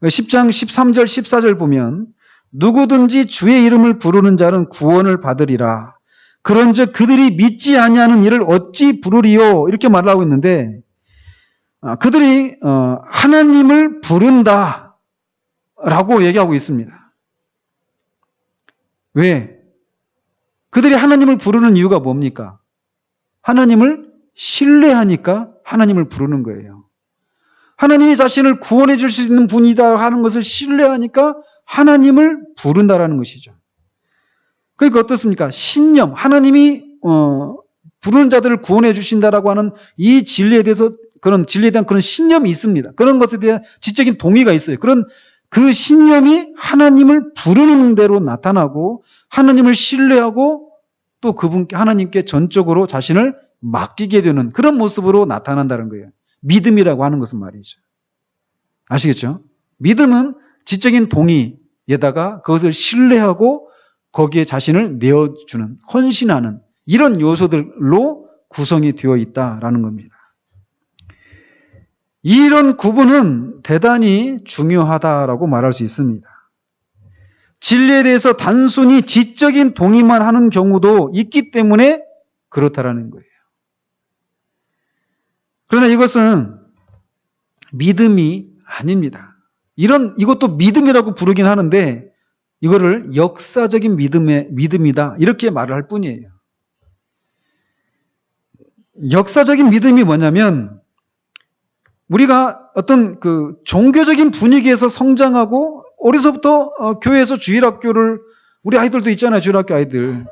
Speaker 1: 10장 13절 14절 보면 누구든지 주의 이름을 부르는 자는 구원을 받으리라. 그런즉 그들이 믿지 아니하는 이를 어찌 부르리요? 이렇게 말을 하고 있는데 그들이 하나님을 부른다라고 얘기하고 있습니다. 왜? 그들이 하나님을 부르는 이유가 뭡니까? 하나님을 신뢰하니까 하나님을 부르는 거예요. 하나님이 자신을 구원해 줄 수 있는 분이다 하는 것을 신뢰하니까 하나님을 부른다라는 것이죠. 그러니까 어떻습니까? 신념, 하나님이 부르는 자들을 구원해 주신다라고 하는 이 진리에 대해서 그런 진리에 대한 그런 신념이 있습니다. 그런 것에 대한 지적인 동의가 있어요. 그런 그 신념이 하나님을 부르는 대로 나타나고 하나님을 신뢰하고 또 그분께 하나님께 전적으로 자신을 맡기게 되는 그런 모습으로 나타난다는 거예요. 믿음이라고 하는 것은 말이죠. 아시겠죠? 믿음은 지적인 동의에다가 그것을 신뢰하고 거기에 자신을 내어주는, 헌신하는 이런 요소들로 구성이 되어 있다라는 겁니다. 이런 구분은 대단히 중요하다라고 말할 수 있습니다. 진리에 대해서 단순히 지적인 동의만 하는 경우도 있기 때문에 그렇다라는 거예요. 그러나 이것은 믿음이 아닙니다. 이것도 믿음이라고 부르긴 하는데 이거를 역사적인 믿음이다 이렇게 말을 할 뿐이에요. 역사적인 믿음이 뭐냐면 우리가 어떤 그 종교적인 분위기에서 성장하고 어려서부터 교회에서 주일학교를 우리 아이들도 있잖아요. 주일학교 아이들.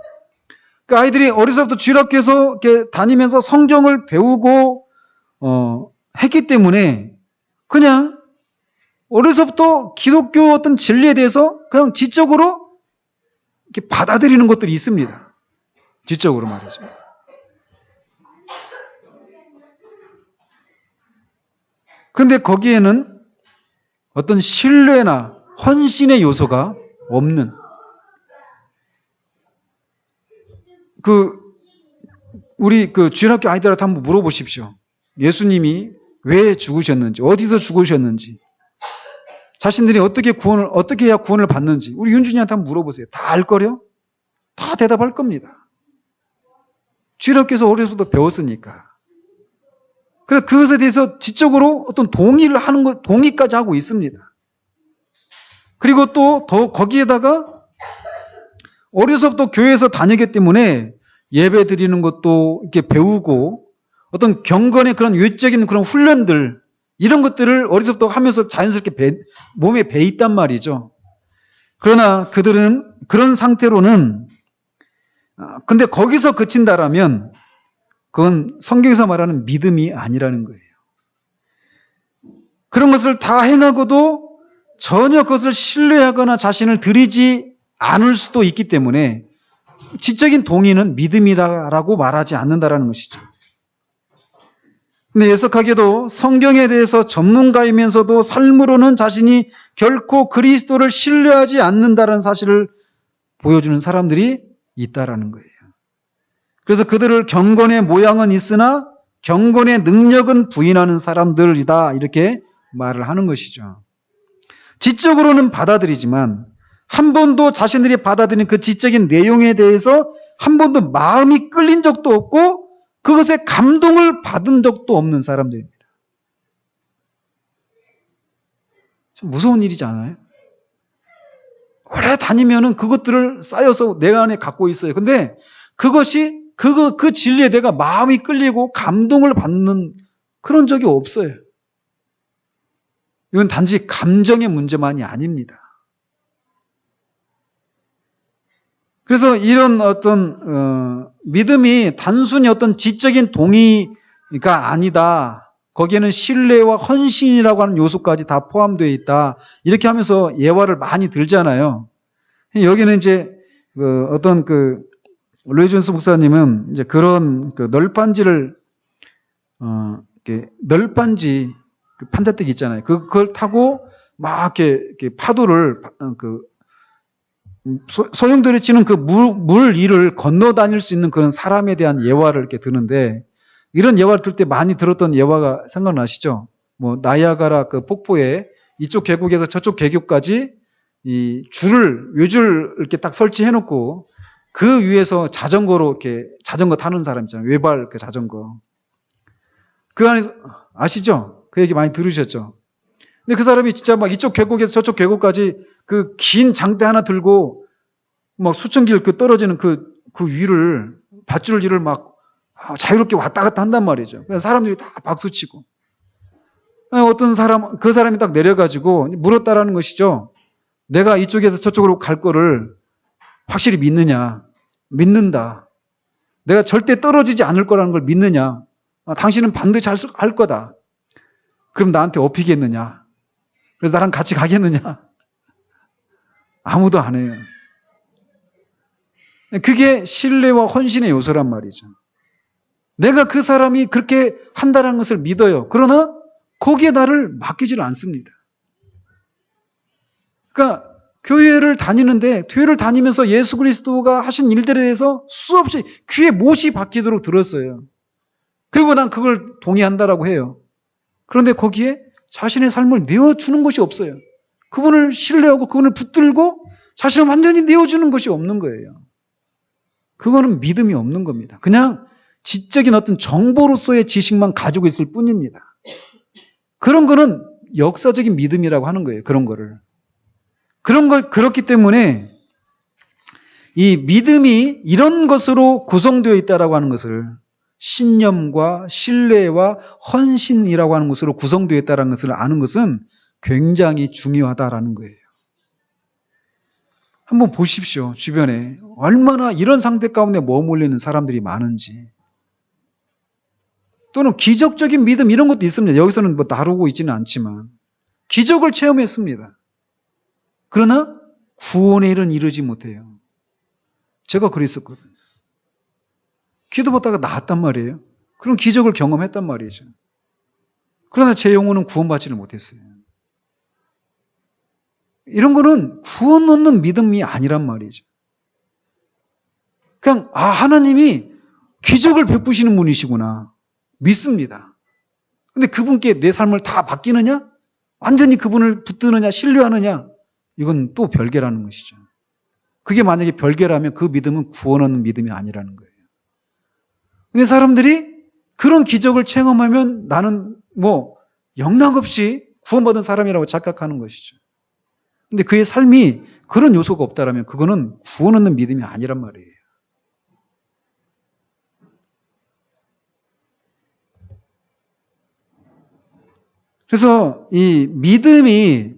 Speaker 1: 그 아이들이 어려서부터 주일학교에서 이렇게 다니면서 성경을 배우고 했기 때문에 그냥 어려서부터 기독교 어떤 진리에 대해서 그냥 지적으로 이렇게 받아들이는 것들이 있습니다. 지적으로 말이죠. 근데 거기에는 어떤 신뢰나 헌신의 요소가 없는 우리 주일학교 아이들한테 한번 물어보십시오. 예수님이 왜 죽으셨는지, 어디서 죽으셨는지, 자신들이 어떻게 해야 구원을 받는지, 우리 윤준이한테 한번 물어보세요. 다 알거려? 다 대답할 겁니다. 주일학교에서 어려서부터 배웠으니까. 그래서 그것에 대해서 지적으로 어떤 동의까지 하고 있습니다. 그리고 또 거기에다가 어려서부터 교회에서 다니기 때문에 예배 드리는 것도 이렇게 배우고 어떤 경건의 그런 외적인 그런 훈련들 이런 것들을 어려서부터 하면서 자연스럽게 몸에 배 있단 말이죠. 그러나 그들은 그런 상태로는 근데 거기서 그친다라면 그건 성경에서 말하는 믿음이 아니라는 거예요. 그런 것을 다 행하고도 전혀 그것을 신뢰하거나 자신을 드리지 않을 수도 있기 때문에 지적인 동의는 믿음이라고 말하지 않는다라는 것이죠. 근데 예석하게도 성경에 대해서 전문가이면서도 삶으로는 자신이 결코 그리스도를 신뢰하지 않는다는 사실을 보여주는 사람들이 있다라는 거예요. 그래서 그들을 경건의 모양은 있으나 경건의 능력은 부인하는 사람들이다 이렇게 말을 하는 것이죠. 지적으로는 받아들이지만 한 번도 자신들이 받아들인 그 지적인 내용에 대해서 한 번도 마음이 끌린 적도 없고 그것에 감동을 받은 적도 없는 사람들입니다. 좀 무서운 일이지 않아요? 오래 다니면은 그것들을 쌓여서 내 안에 갖고 있어요. 근데 그것이 그 진리에 내가 마음이 끌리고 감동을 받는 그런 적이 없어요. 이건 단지 감정의 문제만이 아닙니다. 그래서 이런 어떤 믿음이 단순히 어떤 지적인 동의가 아니다. 거기에는 신뢰와 헌신이라고 하는 요소까지 다 포함되어 있다. 이렇게 하면서 예화를 많이 들잖아요. 여기는 이제 어떤 로이 존스 목사님은 이제 그런 널빤지를 이렇게 널빤지 판자떼기 있잖아요. 그걸 타고 막 이렇게 파도를 소용돌이 치는 그 물 위를 건너 다닐 수 있는 그런 사람에 대한 예화를 이렇게 드는데 이런 예화를 들 때 많이 들었던 예화가 생각나시죠? 뭐 나이아가라 그 폭포에 이쪽 계곡에서 저쪽 계곡까지 이 외줄 이렇게 딱 설치해 놓고 그 위에서 자전거로 이렇게 자전거 타는 사람 있잖아요. 외발 그 자전거. 그 안에서 아시죠? 그 얘기 많이 들으셨죠? 근데 그 사람이 진짜 막 이쪽 계곡에서 저쪽 계곡까지 그 긴 장대 하나 들고 막 수천 길 떨어지는 그 위를 밧줄 위를 막 자유롭게 왔다 갔다 한단 말이죠. 그래서 사람들이 다 박수치고 어떤 그 사람이 딱 내려가지고 물었다라는 것이죠. 내가 이쪽에서 저쪽으로 갈 거를 확실히 믿느냐? 믿는다. 내가 절대 떨어지지 않을 거라는 걸 믿느냐? 당신은 반드시 할 거다. 그럼 나한테 업히겠느냐? 그래서 나랑 같이 가겠느냐? 아무도 안 해요. 그게 신뢰와 헌신의 요소란 말이죠. 내가 그 사람이 그렇게 한다는 것을 믿어요. 그러나 거기에 나를 맡기질 않습니다. 그러니까 교회를 다니면서 예수 그리스도가 하신 일들에 대해서 수없이 귀에 못이 박히도록 들었어요. 그리고 난 그걸 동의한다라고 해요. 그런데 거기에 자신의 삶을 내어주는 것이 없어요. 그분을 신뢰하고 그분을 붙들고 자신을 완전히 내어주는 것이 없는 거예요. 그거는 믿음이 없는 겁니다. 그냥 지적인 어떤 정보로서의 지식만 가지고 있을 뿐입니다. 그런 거는 역사적인 믿음이라고 하는 거예요. 그런 거를. 그렇기 때문에 이 믿음이 이런 것으로 구성되어 있다라고 하는 것을 신념과 신뢰와 헌신이라고 하는 것으로 구성되어 있다는 것을 아는 것은 굉장히 중요하다라는 거예요. 한번 보십시오. 주변에 얼마나 이런 상태 가운데 머물리는 사람들이 많은지. 또는 기적적인 믿음 이런 것도 있습니다. 여기서는 뭐 다루고 있지는 않지만 기적을 체험했습니다. 그러나 구원의 일은 이루지 못해요. 제가 그랬었거든요. 기도받다가 나았단 말이에요. 그런 기적을 경험했단 말이죠. 그러나 제 영혼은 구원받지를 못했어요. 이런 거는 구원 얻는 믿음이 아니란 말이죠. 그냥 하나님이 기적을 베푸시는 분이시구나 믿습니다. 근데 그분께 내 삶을 다 맡기느냐? 완전히 그분을 붙드느냐? 신뢰하느냐? 이건 또 별개라는 것이죠. 그게 만약에 별개라면 그 믿음은 구원 얻는 믿음이 아니라는 거예요. 근데 사람들이 그런 기적을 체험하면 나는 뭐 영락없이 구원받은 사람이라고 착각하는 것이죠. 근데 그의 삶이 그런 요소가 없다라면 그거는 구원 얻는 믿음이 아니란 말이에요. 그래서 이 믿음이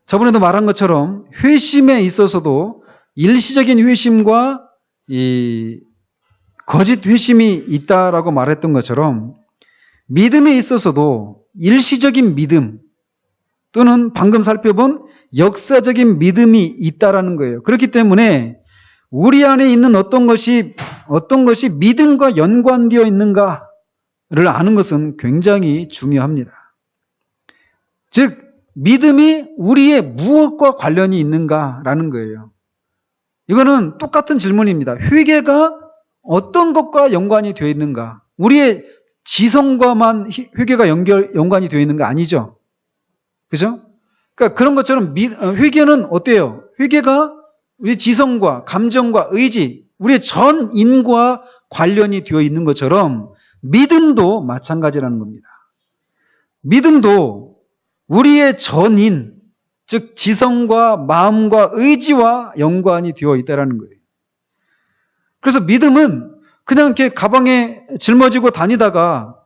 Speaker 1: 저번에도 말한 것처럼 회심에 있어서도 일시적인 회심과 이 거짓 회심이 있다라고 말했던 것처럼 믿음에 있어서도 일시적인 믿음 또는 방금 살펴본 역사적인 믿음이 있다라는 거예요. 그렇기 때문에 우리 안에 있는 어떤 것이 믿음과 연관되어 있는가를 아는 것은 굉장히 중요합니다. 즉 믿음이 우리의 무엇과 관련이 있는가라는 거예요. 이거는 똑같은 질문입니다. 회개가 어떤 것과 연관이 되어 있는가? 우리의 지성과만 회개가 연관이 되어 있는 거 아니죠? 그죠? 그러니까 그런 것처럼 회개는 어때요? 회개가 우리 지성과 감정과 의지, 우리의 전인과 관련이 되어 있는 것처럼 믿음도 마찬가지라는 겁니다. 믿음도 우리의 전인, 즉 지성과 마음과 의지와 연관이 되어 있다는 거예요. 그래서 믿음은 그냥 이렇게 가방에 짊어지고 다니다가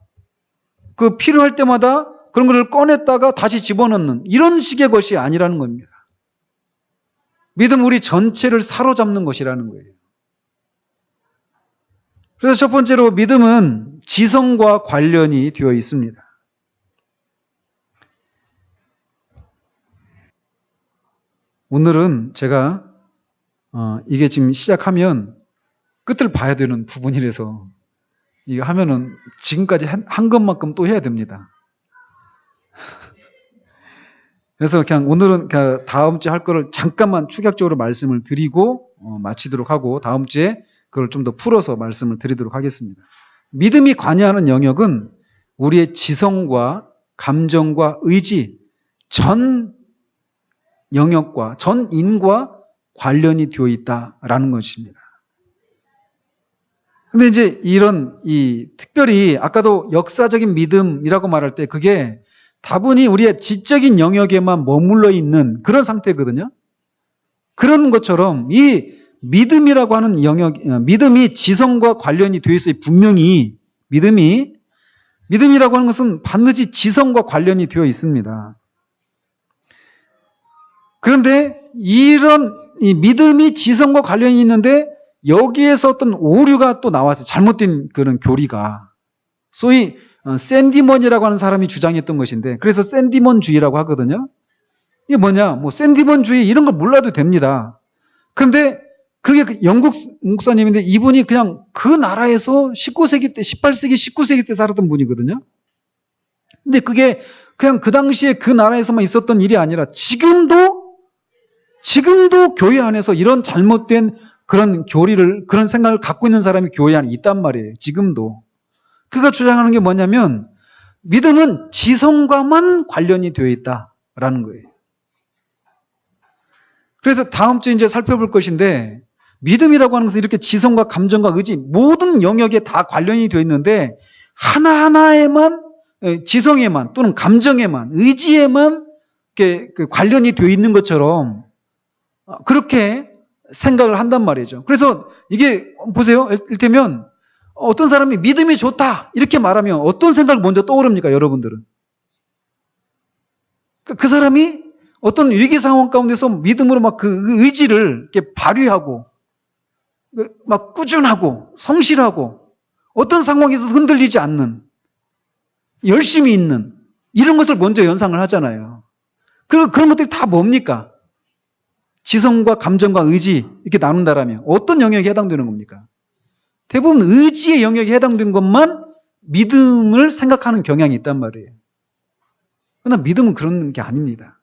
Speaker 1: 그 필요할 때마다 그런 것을 꺼냈다가 다시 집어넣는 이런 식의 것이 아니라는 겁니다. 믿음 우리 전체를 사로잡는 것이라는 거예요. 그래서 첫 번째로 믿음은 지성과 관련이 되어 있습니다. 오늘은 제가 이게 지금 시작하면 끝을 봐야 되는 부분이라서 이거 하면은 지금까지 한 것만큼 또 해야 됩니다. 그래서 그냥 오늘은 그냥 다음 주에 할 거를 잠깐만 축약적으로 말씀을 드리고 마치도록 하고 다음 주에 그걸 좀 더 풀어서 말씀을 드리도록 하겠습니다. 믿음이 관여하는 영역은 우리의 지성과 감정과 의지 전 영역과 전인과 관련이 되어 있다라는 것입니다. 근데 이제 특별히 아까도 역사적인 믿음이라고 말할 때 그게 다분히 우리의 지적인 영역에만 머물러 있는 그런 상태거든요. 그런 것처럼 이 믿음이라고 하는 믿음이 지성과 관련이 되어 있어요. 분명히 믿음이라고 하는 것은 반드시 지성과 관련이 되어 있습니다. 그런데 이 믿음이 지성과 관련이 있는데 여기에서 어떤 오류가 또 나왔어요. 잘못된 그런 교리가. 소위 샌디먼이라고 하는 사람이 주장했던 것인데 그래서 샌디먼주의라고 하거든요. 이게 뭐냐? 뭐 샌디먼주의 이런 걸 몰라도 됩니다. 그런데 그게 영국 목사님인데 이분이 그냥 그 나라에서 18세기 때 19세기 때 살았던 분이거든요. 근데 그게 그냥 그 당시에 그 나라에서만 있었던 일이 아니라 지금도 교회 안에서 이런 잘못된 그런 그런 생각을 갖고 있는 사람이 교회 안에 있단 말이에요. 지금도. 그가 주장하는 게 뭐냐면 믿음은 지성과만 관련이 되어 있다라는 거예요. 그래서 다음 주에 이제 살펴볼 것인데 믿음이라고 하는 것은 이렇게 지성과 감정과 의지 모든 영역에 다 관련이 되어 있는데 하나하나에만 지성에만 또는 감정에만 의지에만 이렇게 관련이 되어 있는 것처럼 그렇게 생각을 한단 말이죠. 그래서 이게 보세요. 이를테면 어떤 사람이 믿음이 좋다 이렇게 말하면 어떤 생각이 먼저 떠오릅니까? 여러분들은. 그 사람이 어떤 위기 상황 가운데서 믿음으로 막 그 의지를 이렇게 발휘하고 막 꾸준하고 성실하고 어떤 상황에서 흔들리지 않는 열심히 있는 이런 것을 먼저 연상을 하잖아요. 그런 것들이 다 뭡니까? 지성과 감정과 의지 이렇게 나눈다라면 어떤 영역에 해당되는 겁니까? 대부분 의지의 영역에 해당된 것만 믿음을 생각하는 경향이 있단 말이에요. 그러나 믿음은 그런 게 아닙니다.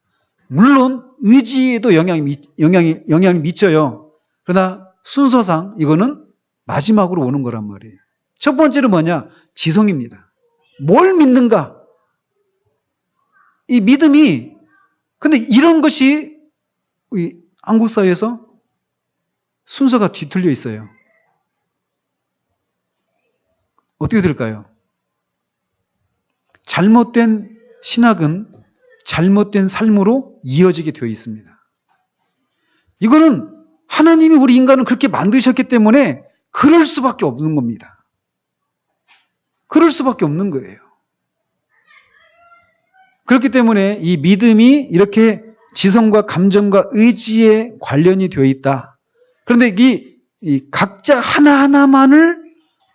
Speaker 1: 물론 의지에도 영향이 미쳐요. 그러나 순서상 이거는 마지막으로 오는 거란 말이에요. 첫 번째는 뭐냐? 지성입니다. 뭘 믿는가? 이 믿음이, 근데 이런 것이 우리 한국 사회에서 순서가 뒤틀려 있어요. 어떻게 될까요? 잘못된 신학은 잘못된 삶으로 이어지게 되어 있습니다. 이거는 하나님이 우리 인간을 그렇게 만드셨기 때문에 그럴 수밖에 없는 겁니다. 그럴 수밖에 없는 거예요. 그렇기 때문에 이 믿음이 이렇게 지성과 감정과 의지에 관련이 되어 있다. 그런데 이 각자 하나하나만을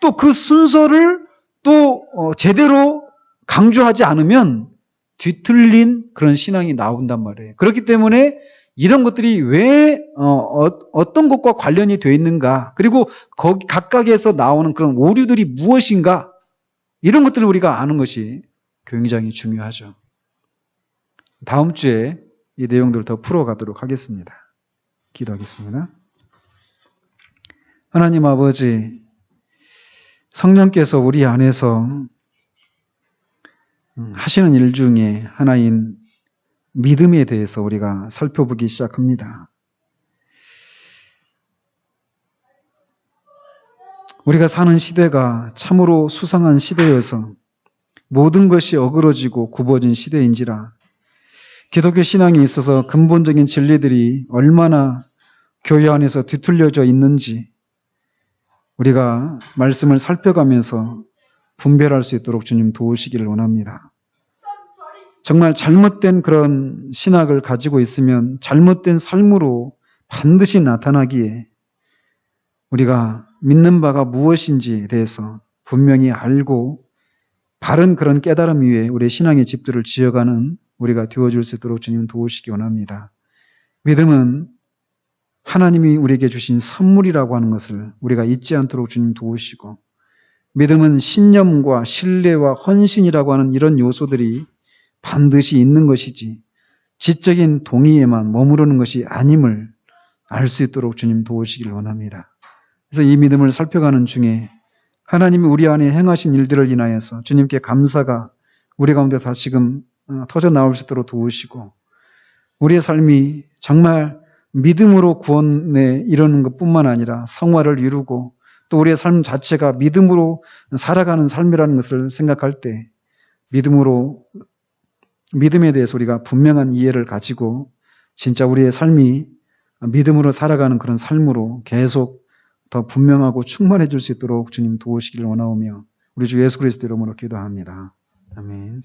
Speaker 1: 또 그 순서를 또 제대로 강조하지 않으면 뒤틀린 그런 신앙이 나온단 말이에요. 그렇기 때문에 이런 것들이 왜 어떤 것과 관련이 되어 있는가, 그리고 거기 각각에서 나오는 그런 오류들이 무엇인가, 이런 것들을 우리가 아는 것이 굉장히 중요하죠. 다음 주에 이 내용들을 더 풀어가도록 하겠습니다. 기도하겠습니다. 하나님 아버지, 성령께서 우리 안에서 하시는 일 중에 하나인 믿음에 대해서 우리가 살펴보기 시작합니다. 우리가 사는 시대가 참으로 수상한 시대여서 모든 것이 어그러지고 굽어진 시대인지라 기독교 신앙에 있어서 근본적인 진리들이 얼마나 교회 안에서 뒤틀려져 있는지 우리가 말씀을 살펴가면서 분별할 수 있도록 주님 도우시기를 원합니다. 정말 잘못된 그런 신학을 가지고 있으면 잘못된 삶으로 반드시 나타나기에 우리가 믿는 바가 무엇인지에 대해서 분명히 알고 바른 그런 깨달음 위에 우리의 신앙의 집들을 지어가는 우리가 되어줄 수 있도록 주님 도우시기 원합니다. 믿음은 하나님이 우리에게 주신 선물이라고 하는 것을 우리가 잊지 않도록 주님 도우시고, 믿음은 신념과 신뢰와 헌신이라고 하는 이런 요소들이 반드시 있는 것이지 지적인 동의에만 머무르는 것이 아님을 알 수 있도록 주님 도우시길 원합니다. 그래서 이 믿음을 살펴가는 중에 하나님이 우리 안에 행하신 일들을 인하여서 주님께 감사가 우리 가운데 다시금 터져 나올 수 있도록 도우시고, 우리의 삶이 정말 믿음으로 구원에 이르는 것뿐만 아니라 성화를 이루고 또 우리의 삶 자체가 믿음으로 살아가는 삶이라는 것을 생각할 때 믿음에 대해서 우리가 분명한 이해를 가지고 진짜 우리의 삶이 믿음으로 살아가는 그런 삶으로 계속 더 분명하고 충만해질 수 있도록 주님 도우시기를 원하오며 우리 주 예수 그리스도 이름으로 기도합니다. 아멘.